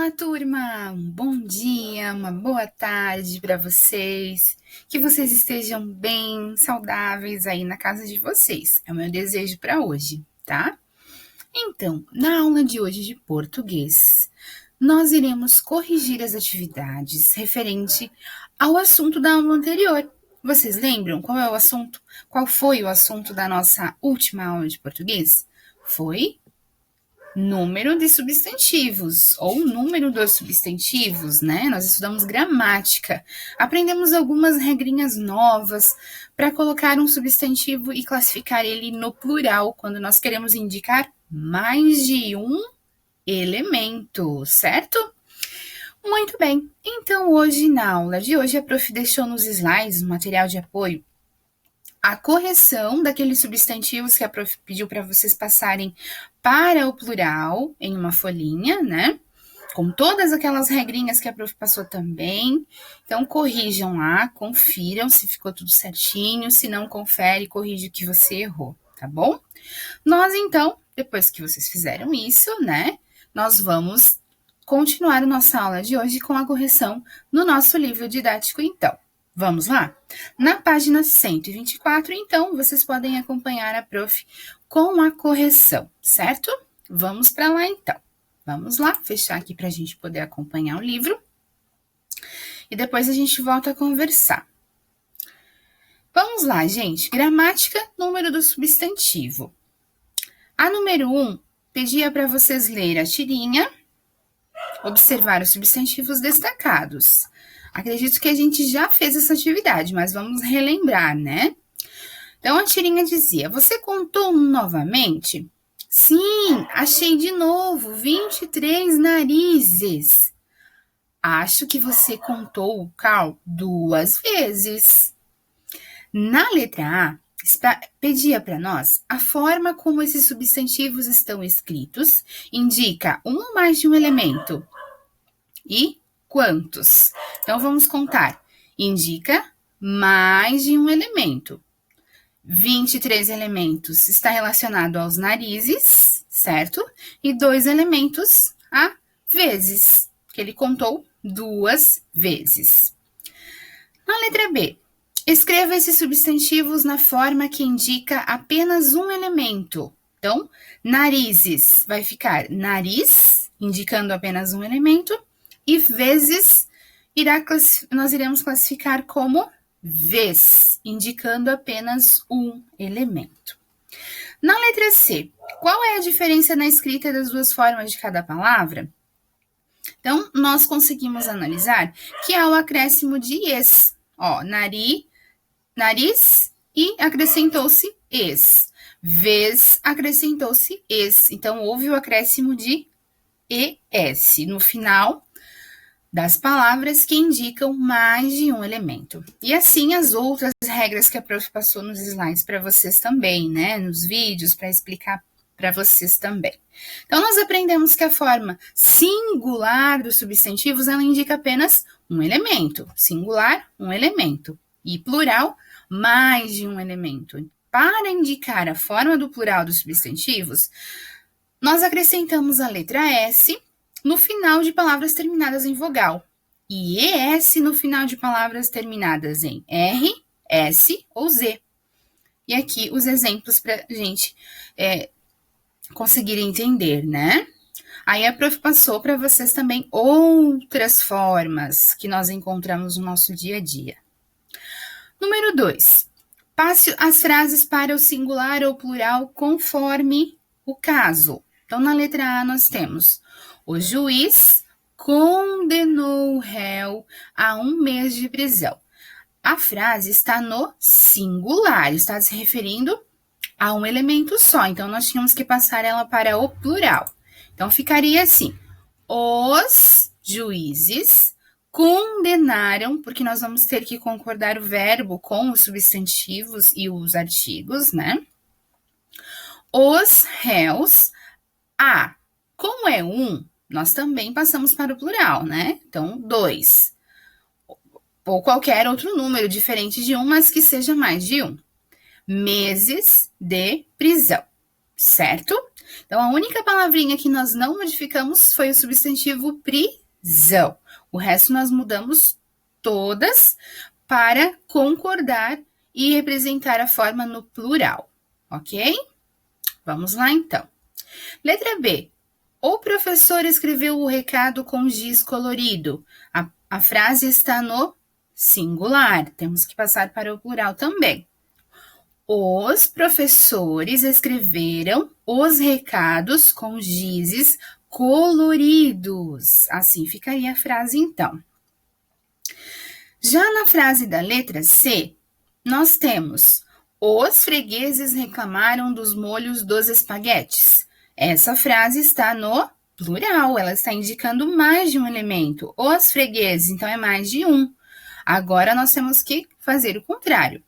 Olá, turma! Um bom dia, uma boa tarde para vocês. Que vocês estejam bem, saudáveis aí na casa de vocês. É o meu desejo para hoje, tá? Então, na aula de hoje de português, nós iremos corrigir as atividades referente ao assunto da aula anterior. Vocês lembram qual é o assunto? Qual foi o assunto da nossa última aula de português? Foi número de substantivos, ou número dos substantivos, né? Nós estudamos gramática, aprendemos algumas regrinhas novas para colocar um substantivo e classificar ele no plural, quando nós queremos indicar mais de um elemento, certo? Muito bem, então hoje na aula de hoje a prof deixou nos slides, no material de apoio, a correção daqueles substantivos que a prof pediu para vocês passarem para o plural em uma folhinha, né? Com todas aquelas regrinhas que a prof passou também. Então, corrijam lá, confiram se ficou tudo certinho. Se não, confere, corrige o que você errou, tá bom? Nós, então, depois que vocês fizeram isso, né? Nós vamos continuar a nossa aula de hoje com a correção no nosso livro didático, então. Vamos lá? Na página 124, então, vocês podem acompanhar a prof com a correção, certo? Vamos para lá, então. Vamos lá, fechar aqui para a gente poder acompanhar o livro. E depois a gente volta a conversar. Vamos lá, gente. Gramática, número do substantivo. A número 1 pedia para vocês ler a tirinha, observar os substantivos destacados. Acredito que a gente já fez essa atividade, mas vamos relembrar, né? Então, a tirinha dizia, você contou novamente? Sim, achei de novo 23 narizes. Acho que você contou, Carl, 2 vezes. Na letra A, pedia para nós a forma como esses substantivos estão escritos, indica um ou mais de um elemento. E quantos? Então, vamos contar. Indica mais de um elemento. 23 elementos está relacionado aos narizes, certo? E 2 elementos a vezes, que ele contou 2 vezes. Na letra B, escreva esses substantivos na forma que indica apenas um elemento. Então, narizes vai ficar nariz, indicando apenas um elemento, e vezes nós iremos classificar como vez, indicando apenas um elemento. Na letra C, qual é a diferença na escrita das duas formas de cada palavra? Então, nós conseguimos analisar que há o acréscimo de es. Ó, nariz e acrescentou-se es. Vez acrescentou-se es. Então, houve o acréscimo de es no final das palavras que indicam mais de um elemento. E assim as outras regras que a prof passou nos slides para vocês também, né? Nos vídeos, para explicar para vocês também. Então, nós aprendemos que a forma singular dos substantivos, ela indica apenas um elemento. Singular, um elemento. E plural, mais de um elemento. Para indicar a forma do plural dos substantivos, nós acrescentamos a letra S no final de palavras terminadas em vogal e ES no final de palavras terminadas em R, S ou Z. E aqui os exemplos para a gente conseguir entender, né? Aí a prof passou para vocês também outras formas que nós encontramos no nosso dia a dia. Número 2. Passe as frases para o singular ou plural conforme o caso. Então, na letra A nós temos: o juiz condenou o réu a 1 mês de prisão. A frase está no singular, está se referindo a um elemento só. Então, nós tínhamos que passar ela para o plural. Então, ficaria assim: os juízes condenaram, porque nós vamos ter que concordar o verbo com os substantivos e os artigos, né? Os réus a. Como é um, nós também passamos para o plural, né? Então, 2. Ou qualquer outro número diferente de 1, mas que seja mais de 1. Meses de prisão, certo? Então, a única palavrinha que nós não modificamos foi o substantivo prisão. O resto nós mudamos todas para concordar e representar a forma no plural, ok? Vamos lá, então. Letra B. O professor escreveu o recado com giz colorido. A frase está no singular. Temos que passar para o plural também. Os professores escreveram os recados com gizes coloridos. Assim ficaria a frase, então. Já na frase da letra C, nós temos: os fregueses reclamaram dos molhos dos espaguetes. Essa frase está no plural, ela está indicando mais de um elemento. Os fregueses, então é mais de um. Agora nós temos que fazer o contrário.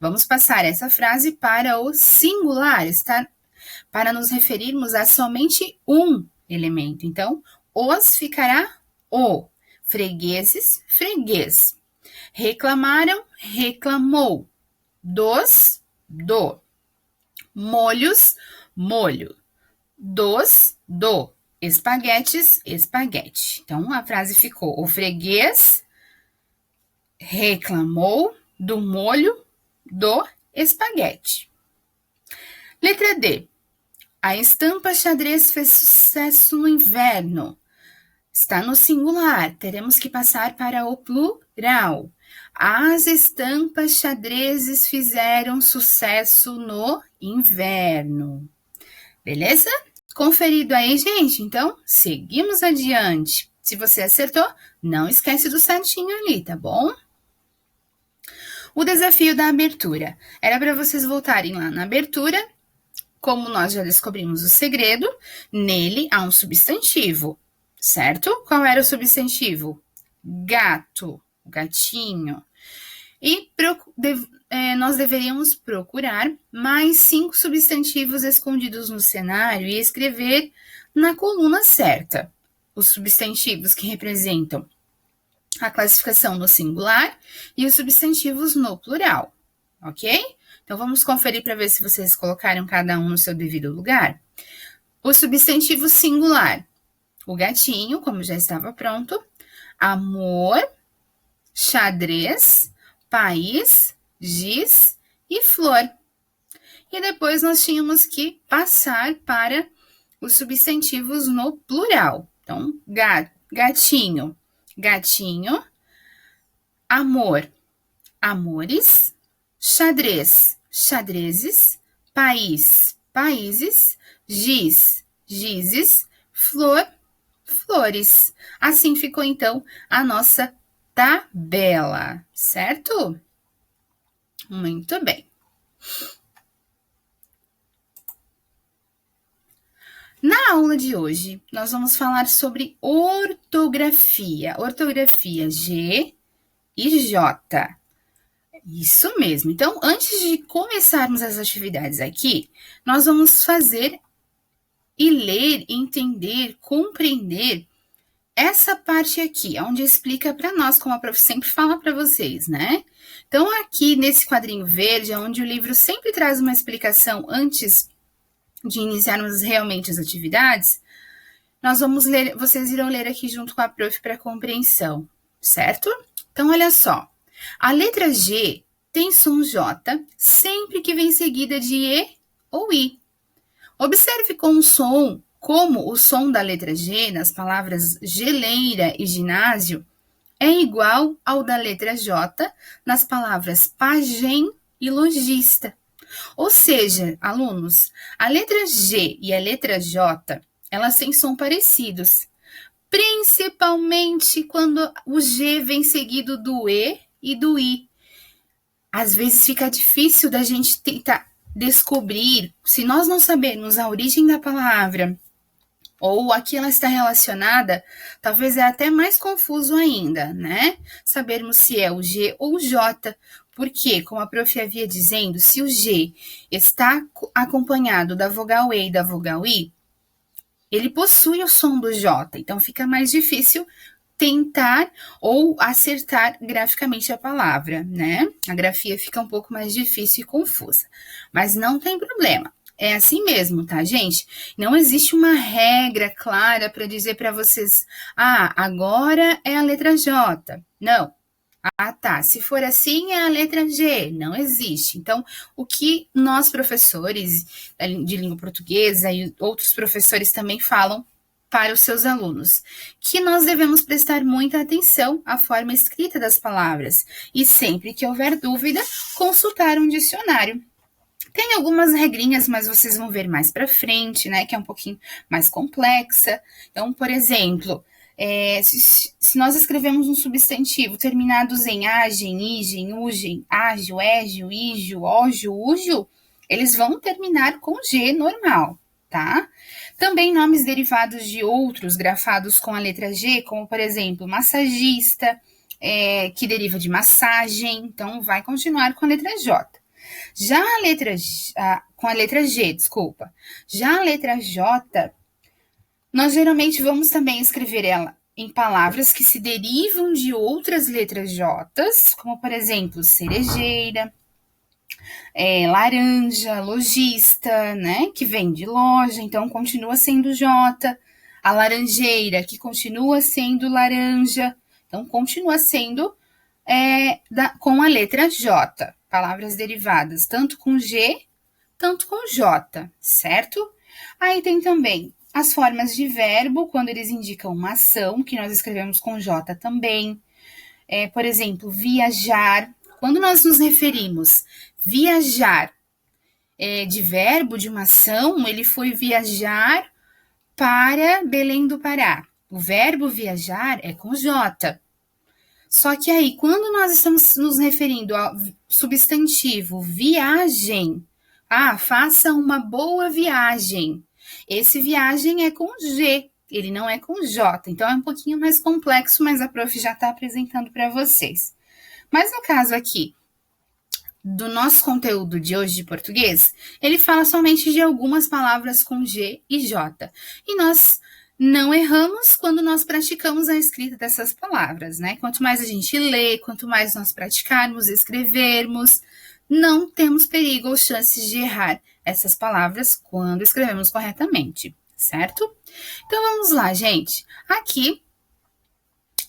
Vamos passar essa frase para o singular, para nos referirmos a somente um elemento. Então, os ficará o. Fregueses, freguês. Reclamaram, reclamou. Dos, do. Molhos, molho. Dos, do. Espaguetes, espaguete. Então, a frase ficou: o freguês reclamou do molho do espaguete. Letra D. A estampa xadrez fez sucesso no inverno. Está no singular, teremos que passar para o plural. As estampas xadrezes fizeram sucesso no inverno. Beleza? Conferido aí, gente? Então, seguimos adiante. Se você acertou, não esquece do certinho ali, tá bom? O desafio da abertura. Era para vocês voltarem lá na abertura. Como nós já descobrimos o segredo, nele há um substantivo, certo? Qual era o substantivo? Gato, gatinho. E nós deveríamos procurar mais 5 substantivos escondidos no cenário e escrever na coluna certa os substantivos que representam a classificação no singular e os substantivos no plural, ok? Então, vamos conferir para ver se vocês colocaram cada um no seu devido lugar. O substantivo singular, o gatinho, como já estava pronto, amor, xadrez, país, giz e flor. E depois nós tínhamos que passar para os substantivos no plural. Então, gatinho, gatinho, amor, amores, xadrez, xadrezes, país, países, giz, gizes, flor, flores. Assim ficou, então, a nossa tabela, certo? Muito bem. Na aula de hoje, nós vamos falar sobre ortografia. Ortografia G e J. Isso mesmo. Então, antes de começarmos as atividades aqui, nós vamos fazer e ler, entender, compreender essa parte aqui, onde explica para nós, como a prof sempre fala para vocês, né? Então, aqui nesse quadrinho verde, onde o livro sempre traz uma explicação antes de iniciarmos realmente as atividades, nós vamos ler, vocês irão ler aqui junto com a prof para compreensão, certo? Então, olha só. A letra G tem som J sempre que vem seguida de E ou I. Observe como o som da letra G nas palavras geleira e ginásio é igual ao da letra J nas palavras pajem e lojista. Ou seja, alunos, a letra G e a letra J, elas têm som parecidos, principalmente quando o G vem seguido do E e do I. Às vezes fica difícil da gente tentar descobrir, se nós não sabermos a origem da palavra ou a que ela está relacionada, talvez é até mais confuso ainda, né? Sabermos se é o G ou o J, porque, como a prof havia dizendo, se o G está acompanhado da vogal E e da vogal I, ele possui o som do J, então fica mais difícil tentar ou acertar graficamente a palavra, né? A grafia fica um pouco mais difícil e confusa, mas não tem problema. É assim mesmo, tá, gente? Não existe uma regra clara para dizer para vocês, agora é a letra J. Não. Ah, tá. Se for assim, é a letra G. Não existe. Então, o que nós, professores de língua portuguesa e outros professores também falam para os seus alunos, que nós devemos prestar muita atenção à forma escrita das palavras e sempre que houver dúvida, consultar um dicionário. Tem algumas regrinhas, mas vocês vão ver mais para frente, né? Que é um pouquinho mais complexa. Então, por exemplo, se nós escrevemos um substantivo terminados em agem, igem, ugem, ágio, égio, ígio, ógio, úgio, eles vão terminar com G normal, tá? Também nomes derivados de outros grafados com a letra G, como, por exemplo, massagista, que deriva de massagem, então vai continuar com a letra J. Já a letra com a letra G, desculpa. Já a letra J, nós geralmente vamos também escrever ela em palavras que se derivam de outras letras J, como por exemplo, cerejeira, laranja, lojista, né, que vem de loja, então continua sendo J. A laranjeira, que continua sendo laranja, então continua sendo com a letra J. Palavras derivadas tanto com G, tanto com J, certo? Aí tem também as formas de verbo, quando eles indicam uma ação, que nós escrevemos com J também. Por exemplo, viajar. Quando nós nos referimos viajar de verbo, de uma ação, ele foi viajar para Belém do Pará. O verbo viajar é com J. Só que aí, quando nós estamos nos referindo ao substantivo viagem, faça uma boa viagem. Esse viagem é com G, ele não é com J. Então, é um pouquinho mais complexo, mas a prof já está apresentando para vocês. Mas no caso aqui do nosso conteúdo de hoje de português, ele fala somente de algumas palavras com G e J. E nós não erramos quando nós praticamos a escrita dessas palavras, né? Quanto mais a gente lê, quanto mais nós praticarmos, escrevermos, não temos perigo ou chances de errar essas palavras quando escrevemos corretamente, certo? Então, vamos lá, gente. Aqui,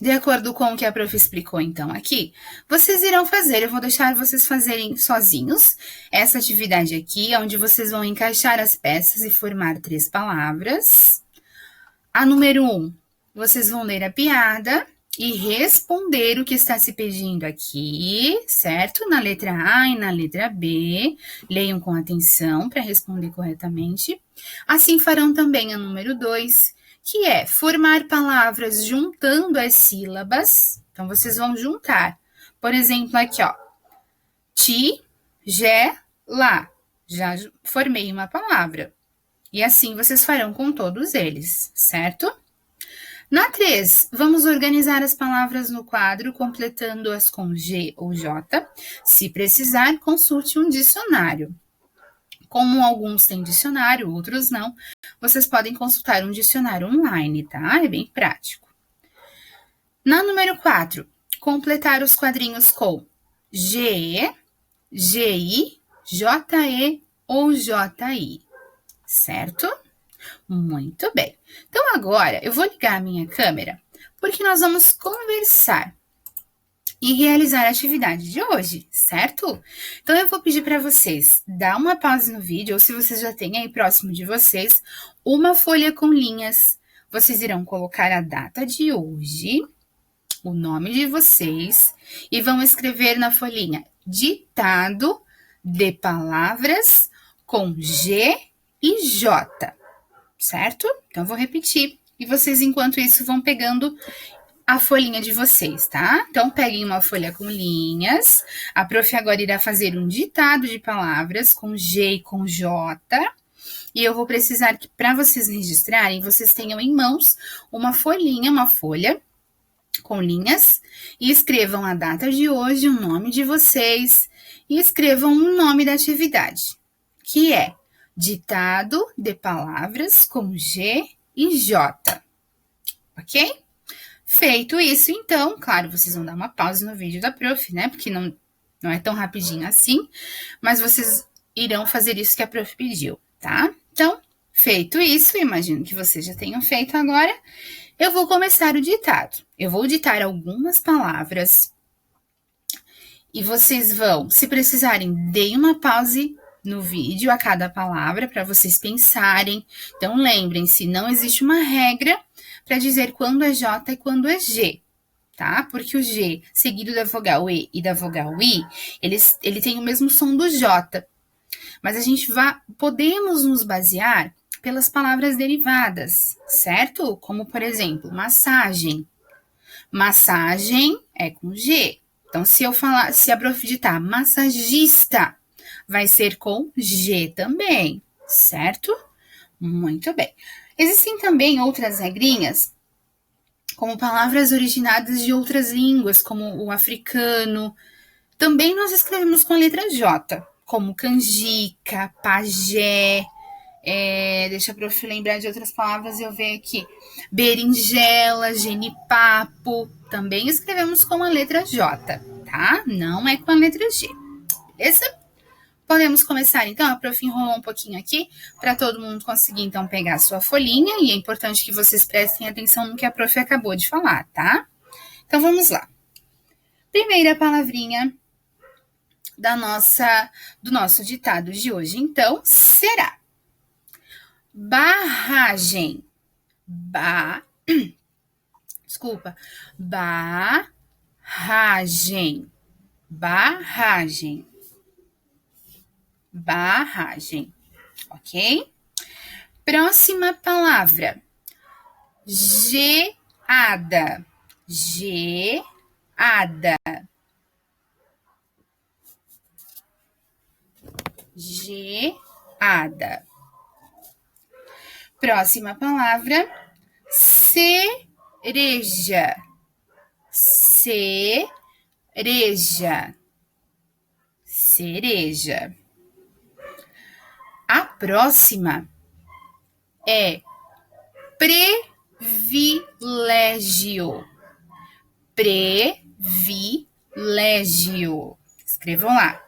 de acordo com o que a prof explicou, então, aqui, vocês irão fazer, eu vou deixar vocês fazerem sozinhos essa atividade aqui, onde vocês vão encaixar as peças e formar 3 palavras. A número 1, vocês vão ler a piada e responder o que está se pedindo aqui, certo? Na letra A e na letra B. Leiam com atenção para responder corretamente. Assim farão também a número 2, que é formar palavras juntando as sílabas. Então, vocês vão juntar. Por exemplo, aqui, ó. Ti, gé, lá. Já formei uma palavra. E assim vocês farão com todos eles, certo? Na 3, vamos organizar as palavras no quadro, completando-as com G ou J. Se precisar, consulte um dicionário. Como alguns têm dicionário, outros não, vocês podem consultar um dicionário online, tá? É bem prático. Na número 4, completar os quadrinhos com GE, GI, JE ou JI. Certo? Muito bem. Então, agora eu vou ligar a minha câmera, porque nós vamos conversar e realizar a atividade de hoje, certo? Então, eu vou pedir para vocês dar uma pausa no vídeo, ou se vocês já têm aí próximo de vocês, uma folha com linhas. Vocês irão colocar a data de hoje, o nome de vocês, e vão escrever na folhinha ditado de palavras com G e J, certo? Então, eu vou repetir. E vocês, enquanto isso, vão pegando a folhinha de vocês, tá? Então, peguem uma folha com linhas. A prof agora irá fazer um ditado de palavras com G e com J. E eu vou precisar que, para vocês registrarem, vocês tenham em mãos uma folha com linhas. E escrevam a data de hoje, o nome de vocês. E escrevam o nome da atividade, que é ditado de palavras com G e J, ok? Feito isso, então, claro, vocês vão dar uma pausa no vídeo da prof, né? Porque não é tão rapidinho assim, mas vocês irão fazer isso que a prof pediu. tá? Então, feito isso, imagino que vocês já tenham feito agora, eu vou começar o ditado. Eu vou ditar algumas palavras e vocês vão, se precisarem, deem uma pause no vídeo a cada palavra para vocês pensarem. Então, lembrem-se, não existe uma regra para dizer quando é J e quando é G, tá? Porque o G, seguido da vogal E e da vogal I, ele tem o mesmo som do J. Mas a gente podemos nos basear pelas palavras derivadas, certo? Como, por exemplo, massagem. Massagem é com G. Então, se a prof ditar massagista, vai ser com G também, certo? Muito bem. Existem também outras regrinhas, como palavras originadas de outras línguas, como o africano. Também nós escrevemos com a letra J, como canjica, pajé, deixa a prof lembrar de outras palavras e eu ver aqui. Berinjela, genipapo, também escrevemos com a letra J, tá? Não é com a letra G, beleza? Podemos começar, então, a prof enrolou um pouquinho aqui, para todo mundo conseguir, então, pegar a sua folhinha, e é importante que vocês prestem atenção no que a prof acabou de falar, tá? Então, vamos lá. Primeira palavrinha do nosso ditado de hoje, então, será barragem. Desculpa. Barragem. Barragem. Barragem. Ok? Próxima palavra. Geada. Geada. Geada. Próxima palavra. Cereja. Cereja. Cereja. A próxima é privilégio. Privilégio. Escrevam lá.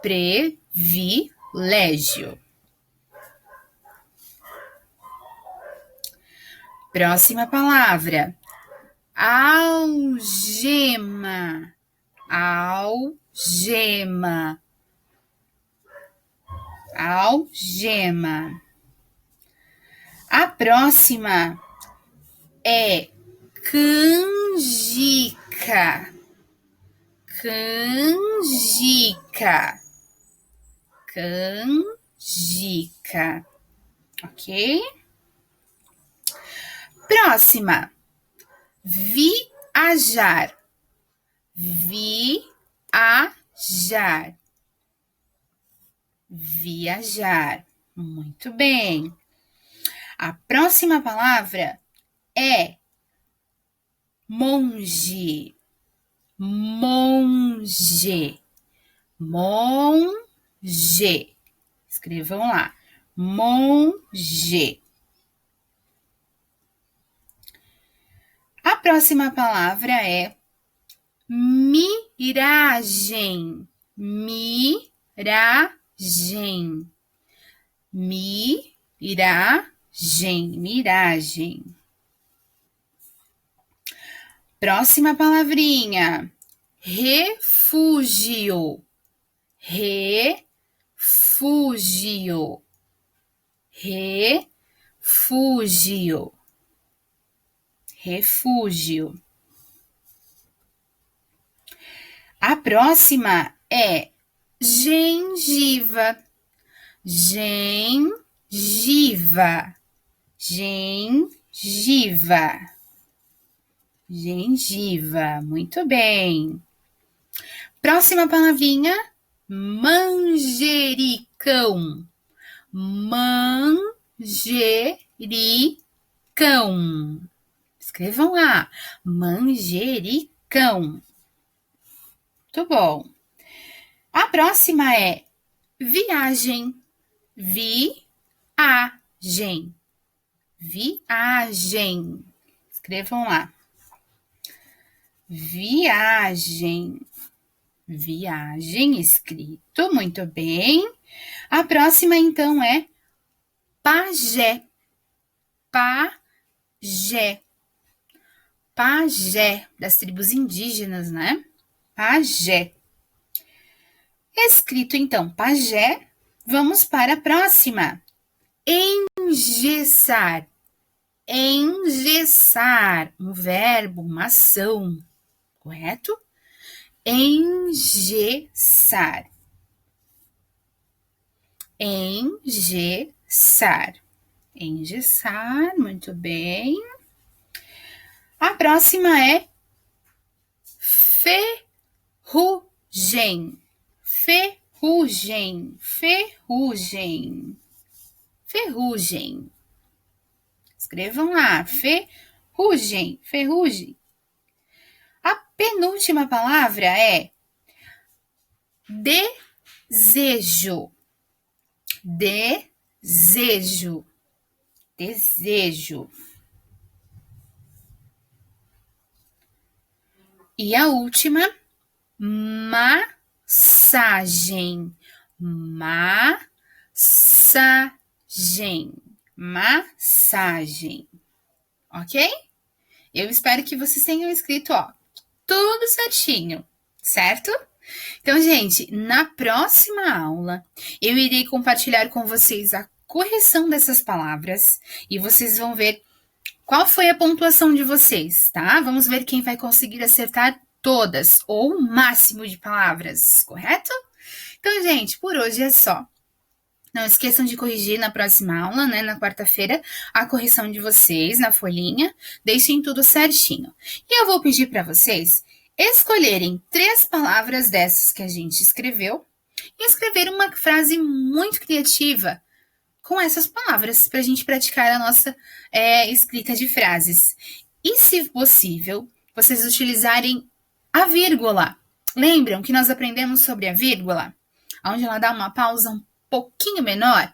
Privilégio. Próxima palavra. Algema. Algema. Algema. A próxima é canjica. Canjica. Canjica. Ok? Próxima. Viajar. Viajar. Viajar. Muito bem. A próxima palavra é monge. Monge. Monge. Escrevam lá. Monge. A próxima palavra é miragem. Miragem. Miragem. Miragem. Próxima palavrinha. Refúgio. Refúgio. Refúgio. Refúgio. A próxima é gengiva. Gengiva. Gengiva. Gengiva. Muito bem. Próxima palavrinha, manjericão. Manjericão. Escrevam lá. Manjericão. Muito bom. A próxima é viagem. Viagem. Viagem. Escrevam lá. Viagem. Viagem, escrito. Muito bem. A próxima, então, é pajé, pajé, pajé, das tribos indígenas, né? Pajé. Escrito, então, pajé, vamos para a próxima. Engessar. Engessar, um verbo, uma ação, correto? Engessar. Engessar. Engessar, muito bem. A próxima é ferrugem. Ferrugem. Ferrugem. Ferrugem. Escrevam lá, ferrugem, ferrugem. A penúltima palavra é desejo. Desejo. Desejo. E a última, massagem. Massagem. Massagem. Ok? Eu espero que vocês tenham escrito, tudo certinho, certo? Então, gente, na próxima aula, eu irei compartilhar com vocês a correção dessas palavras e vocês vão ver qual foi a pontuação de vocês, tá? Vamos ver quem vai conseguir acertar todas ou o máximo de palavras, correto? Então, gente, por hoje é só. Não esqueçam de corrigir na próxima aula, né, na quarta-feira, a correção de vocês na folhinha. Deixem tudo certinho. E eu vou pedir para vocês escolherem 3 palavras dessas que a gente escreveu e escrever uma frase muito criativa com essas palavras para a gente praticar a nossa escrita de frases. E, se possível, vocês utilizarem a vírgula. Lembram que nós aprendemos sobre a vírgula? Onde ela dá uma pausa um pouquinho menor,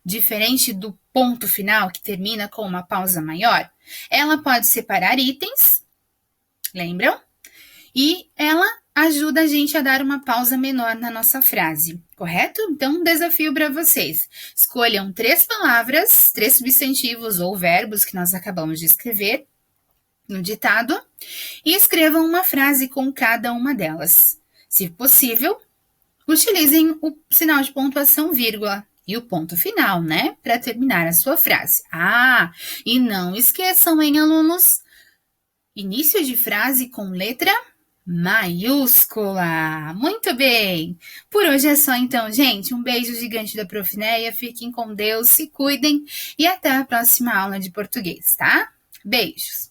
diferente do ponto final, que termina com uma pausa maior. Ela pode separar itens, lembram? E ela ajuda a gente a dar uma pausa menor na nossa frase, correto? Então, um desafio para vocês. Escolham 3 palavras, 3 substantivos ou verbos que nós acabamos de escrever no ditado e escrevam uma frase com cada uma delas. Se possível, utilizem o sinal de pontuação vírgula e o ponto final, né? Para terminar a sua frase. E não esqueçam, hein, alunos? Início de frase com letra maiúscula. Muito bem! Por hoje é só então, gente. Um beijo gigante da Prof. Neia. Fiquem com Deus, se cuidem e até a próxima aula de português, tá? Beijos!